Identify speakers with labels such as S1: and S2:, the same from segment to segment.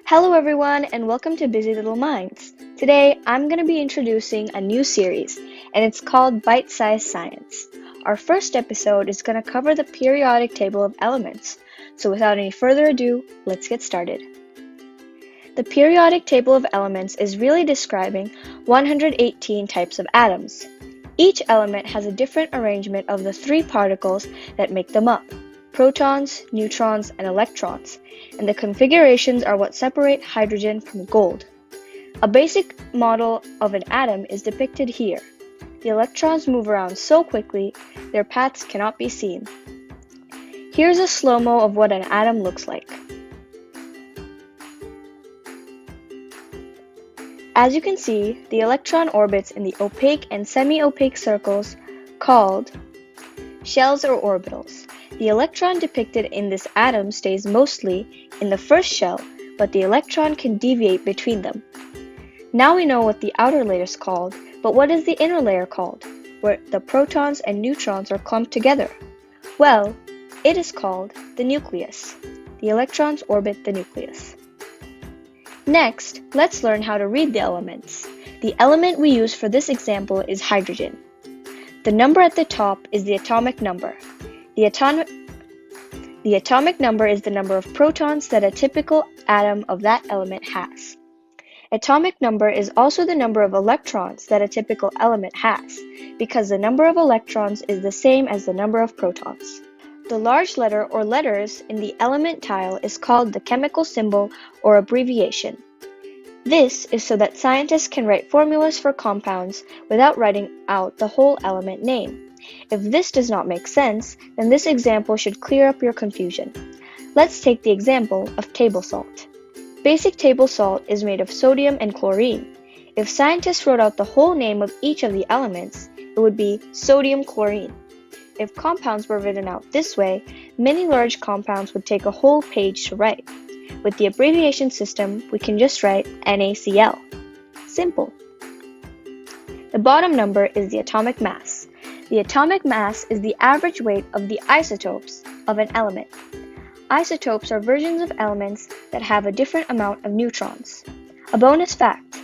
S1: Hello everyone and welcome to Busy Little Minds. Today I'm going to be introducing a new series and it's called Bite-Sized Science. Our first episode is going to cover the periodic table of elements. So without any further ado, let's get started. The periodic table of elements is really describing 118 types of atoms. Each element has a different arrangement of the three particles that make them up: protons, neutrons, and electrons, and the configurations are what separate hydrogen from gold. A basic model of an atom is depicted here. The electrons move around so quickly, their paths cannot be seen. Here's a slow-mo of what an atom looks like. As you can see, the electron orbits in the opaque and semi-opaque circles called shells or orbitals. The electron depicted in this atom stays mostly in the first shell, but the electron can deviate between them. Now we know what the outer layer is called, but what is the inner layer called, where the protons and neutrons are clumped together? Well, it is called the nucleus. The electrons orbit the nucleus. Next, let's learn how to read the elements. The element we use for this example is hydrogen. The number at the top is the atomic number. The atomic number is the number of protons that a typical atom of that element has. Atomic number is also the number of electrons that a typical element has, because the number of electrons is the same as the number of protons. The large letter or letters in the element tile is called the chemical symbol or abbreviation. This is so that scientists can write formulas for compounds without writing out the whole element name. If this does not make sense, then this example should clear up your confusion. Let's take the example of table salt. Basic table salt is made of sodium and chlorine. If scientists wrote out the whole name of each of the elements, it would be sodium chlorine. If compounds were written out this way, many large compounds would take a whole page to write. With the abbreviation system, we can just write NaCl. Simple. The bottom number is the atomic mass. The atomic mass is the average weight of the isotopes of an element. Isotopes are versions of elements that have a different amount of neutrons. A bonus fact: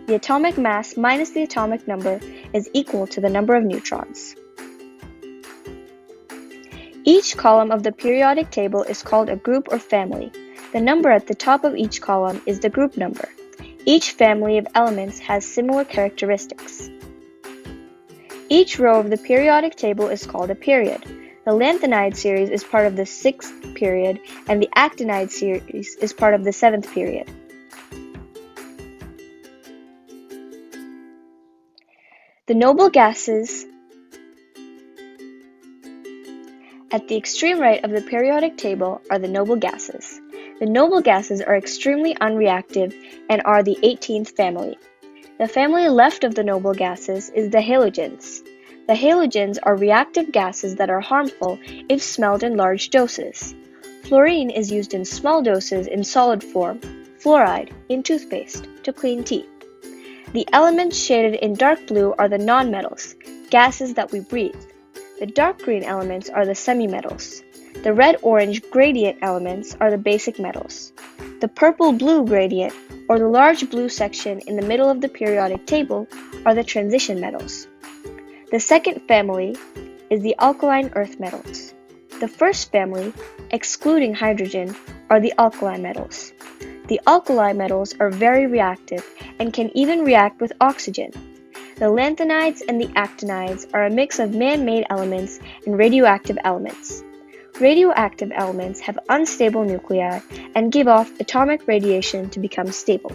S1: the atomic mass minus the atomic number is equal to the number of neutrons. Each column of the periodic table is called a group or family. The number at the top of each column is the group number. Each family of elements has similar characteristics. Each row of the periodic table is called a period. The lanthanide series is part of the 6th period, and the actinide series is part of the 7th period. The noble gases at the extreme right of the periodic table are the noble gases. The noble gases are extremely unreactive and are the 18th family. The family left of the noble gases is the halogens. The halogens are reactive gases that are harmful if smelled in large doses. Fluorine is used in small doses in solid form, fluoride in toothpaste to clean teeth. The elements shaded in dark blue are the nonmetals, gases that we breathe. The dark green elements are the semimetals. The red-orange gradient elements are the basic metals. The purple-blue gradient, or the large blue section in the middle of the periodic table, are the transition metals. The second family is the alkaline earth metals. The first family, excluding hydrogen, are the alkali metals. The alkali metals are very reactive and can even react with oxygen. The lanthanides and the actinides are a mix of man-made elements and radioactive elements. Radioactive elements have unstable nuclei and give off atomic radiation to become stable.